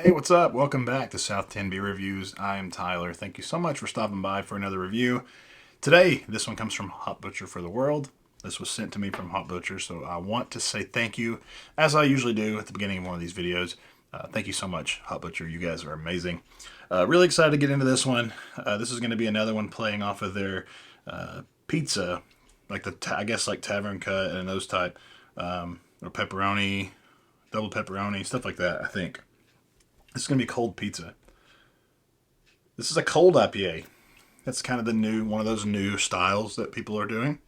Hey, what's up? Welcome back to South 10 Beer Reviews. I am Tyler. Thank you so much for stopping by for another review. Today, this one comes from Hop Butcher for the World. This was sent to me from Hop Butcher, so I want to say thank you, as I usually do at the beginning of one of these videos. Thank you so much, Hop Butcher. You guys are amazing. Really excited to get into this one. This is going to be another one playing off of their pizza, like I guess like tavern cut and those type, or pepperoni, double pepperoni, stuff like that, I think. This is going to be cold pizza. This is a cold IPA. That's kind of the new, one of those new styles that people are doing.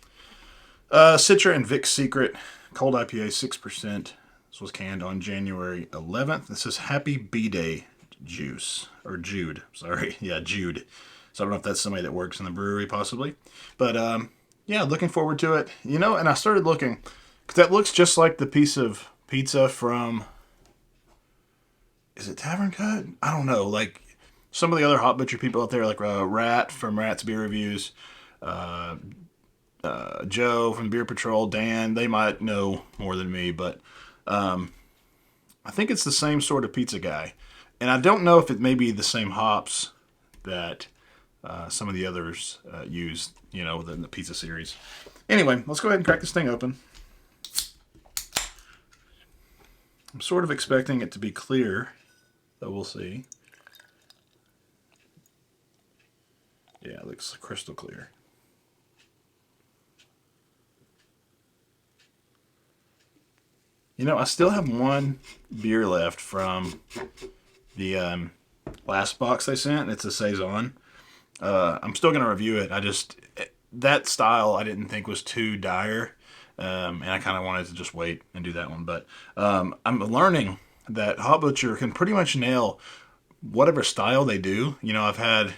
Citra and Vic's Secret cold IPA 6%. This was canned on January 11th. This is Happy B-Day Juice. Or Jude. Sorry. Yeah, Jude. So I don't know if that's somebody that works in the brewery possibly. But yeah, looking forward to it. You know, and I started looking, because that looks just like the piece of pizza from, is it Tavern Cut? I don't know. Like some of the other Hot Butcher people out there, like Rat from Rat's Beer Reviews, uh, Joe from Beer Patrol, Dan, they might know more than me, but I think it's the same sort of pizza guy. And I don't know if it may be the same hops that some of the others use, you know, within the pizza series. Anyway, let's go ahead and crack this thing open. I'm sort of expecting it to be clear, though we'll see. Yeah, it looks crystal clear. You know, I still have one beer left from the last box they sent. It's a Saison. I'm still going to review it. That style I didn't think was too dire. And I kind of wanted to just wait and do that one. But I'm learning that Hot Butcher can pretty much nail whatever style they do. You know, I've had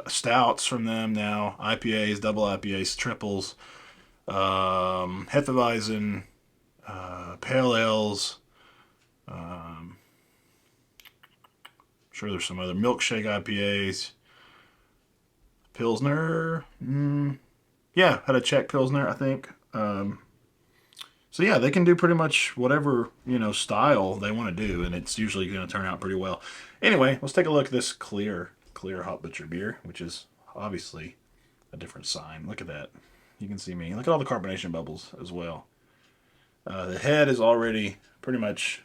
stouts from them now, IPAs, double IPAs, triples, Hefeweizen, pale ales. Sure, there's some other milkshake IPAs, Pilsner. Yeah, had a Czech Pilsner, I think. So yeah, they can do pretty much whatever style they want to do, and it's usually going to turn out pretty well. Anyway, let's take a look at this clear Hot Butcher beer, which is obviously a different sign. Look at that. You can see me. Look at all the carbonation bubbles as well. The head is already pretty much,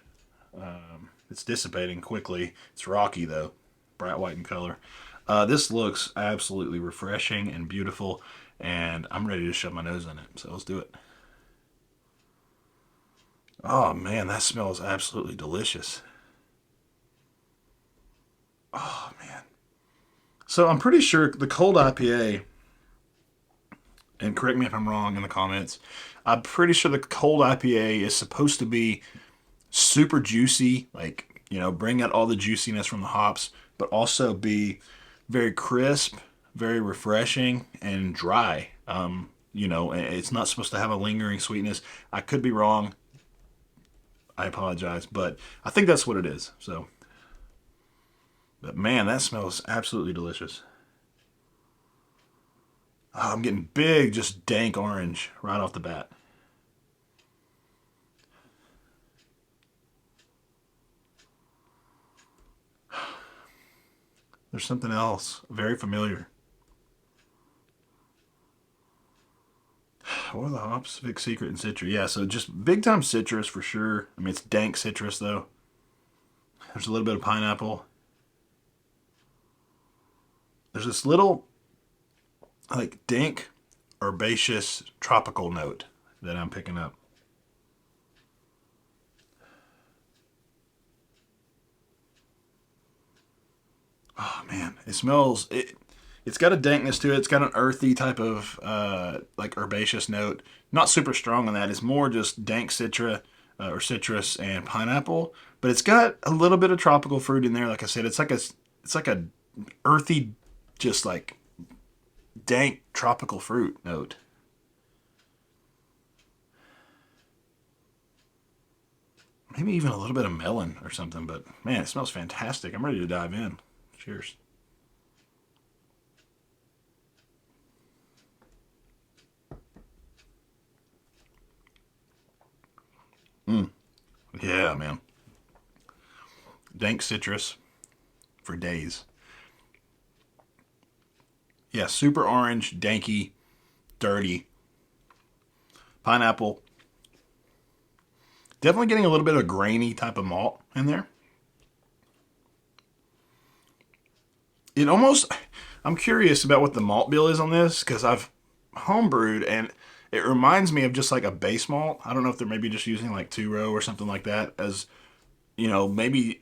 it's dissipating quickly. It's rocky though, bright white in color. This looks absolutely refreshing and beautiful, and I'm ready to shove my nose in it. So let's do it. Oh man, that smells absolutely delicious. Oh man. So I'm pretty sure the cold IPA, and correct me if I'm wrong in the comments, I'm pretty sure the cold IPA is supposed to be super juicy, like, bring out all the juiciness from the hops, but also be very crisp, very refreshing, and dry. It's not supposed to have a lingering sweetness. I could be wrong. I apologize, but I think that's what it is. So, but man, that smells absolutely delicious. Oh, I'm getting big, just dank orange right off the bat. There's something else very familiar. What are the hops? Big Secret and Citrus. Yeah, so just big time citrus for sure. I mean, it's dank citrus though. There's a little bit of pineapple. There's this little, like, dank, herbaceous, tropical note that I'm picking up. Oh man, it smells. It's got a dankness to it. It's got an earthy type of like herbaceous note. Not super strong on that. It's more just dank citra or citrus and pineapple. But it's got a little bit of tropical fruit in there. Like I said, it's like a earthy, just like dank tropical fruit note. Maybe even a little bit of melon or something. But man, it smells fantastic. I'm ready to dive in. Cheers. Yeah, man. dank citrus for days. Yeah, super orange, danky, dirty. Pineapple. Definitely getting a little bit of a grainy type of malt in there. It almost, I'm curious about what the malt bill is on this because I've homebrewed and it reminds me of just like a base malt. I don't know if they're maybe just using like 2-row or something like that as, maybe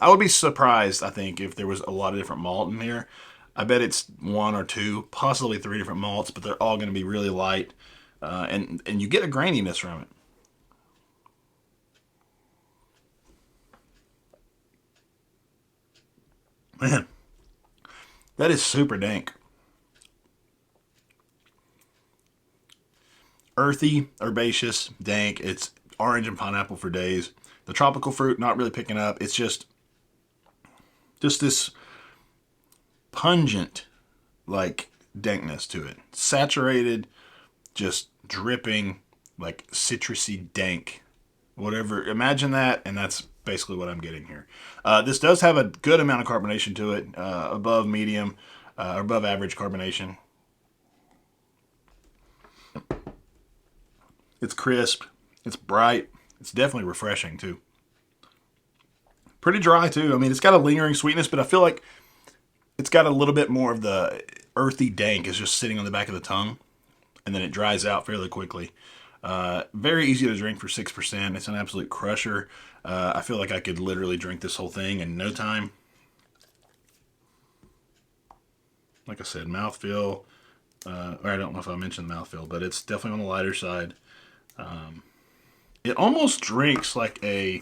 I would be surprised, I think, if there was a lot of different malt in here. I bet it's 1 or 2, possibly 3 different malts, but they're all going to be really light. And you get a graininess from it. Man, that is super dank. Earthy, herbaceous, dank. It's orange and pineapple for days. The tropical fruit not really picking up. It's just this pungent like dankness to it. Saturated, just dripping like citrusy dank. Whatever. Imagine that, and that's basically what I'm getting here. This does have a good amount of carbonation to it, above medium, above average carbonation. It's crisp. It's bright. It's definitely refreshing too. Pretty dry too. I mean, it's got a lingering sweetness, but I feel like it's got a little bit more of the earthy dank is just sitting on the back of the tongue, and then it dries out fairly quickly. Very easy to drink for 6%. It's an absolute crusher. I feel like I could literally drink this whole thing in no time. Like I said, mouthfeel. Or I don't know if I mentioned mouthfeel, but it's definitely on the lighter side. It almost drinks like a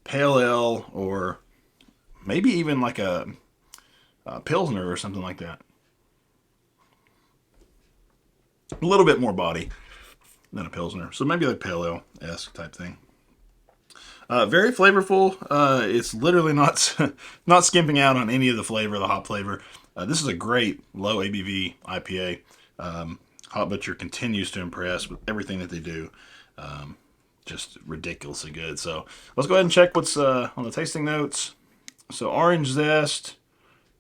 pale ale or maybe even like a Pilsner or something like that. A little bit more body than a Pilsner. So maybe like pale ale-esque type thing. Very flavorful. It's literally not not skimping out on any of the flavor, the hop flavor. This is a great low ABV IPA. Hot Butcher continues to impress with everything that they do. Just ridiculously good. So let's go ahead and check what's on the tasting notes. So orange zest,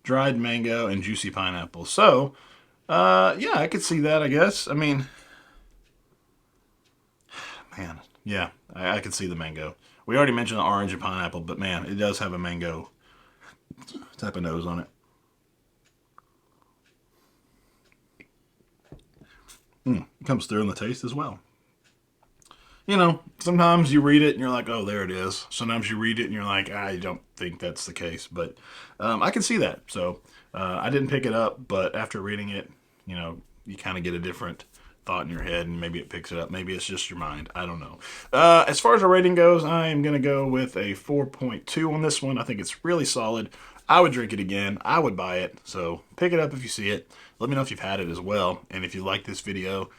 dried mango, and juicy pineapple. So yeah, I could see that, I guess. I mean, man, yeah, I could see the mango. We already mentioned the orange and pineapple, but man, it does have a mango type of nose on it. It comes through in the taste as well. Sometimes you read it and you're like, oh, there it is. Sometimes you read it and you're like, I don't think that's the case. But I can see that. So I didn't pick it up, but after reading it, you kind of get a different thought in your head and maybe it picks it up. Maybe it's just your mind. I don't know. As far as our rating goes, I am going to go with a 4.2 on this one. I think it's really solid. I would drink it again. I would buy it. So pick it up if you see it. Let me know if you've had it as well. And if you like this video,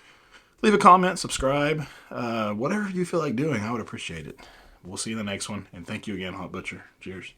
leave a comment, subscribe, whatever you feel like doing. I would appreciate it. We'll see you in the next one. And thank you again, Hot Butcher. Cheers.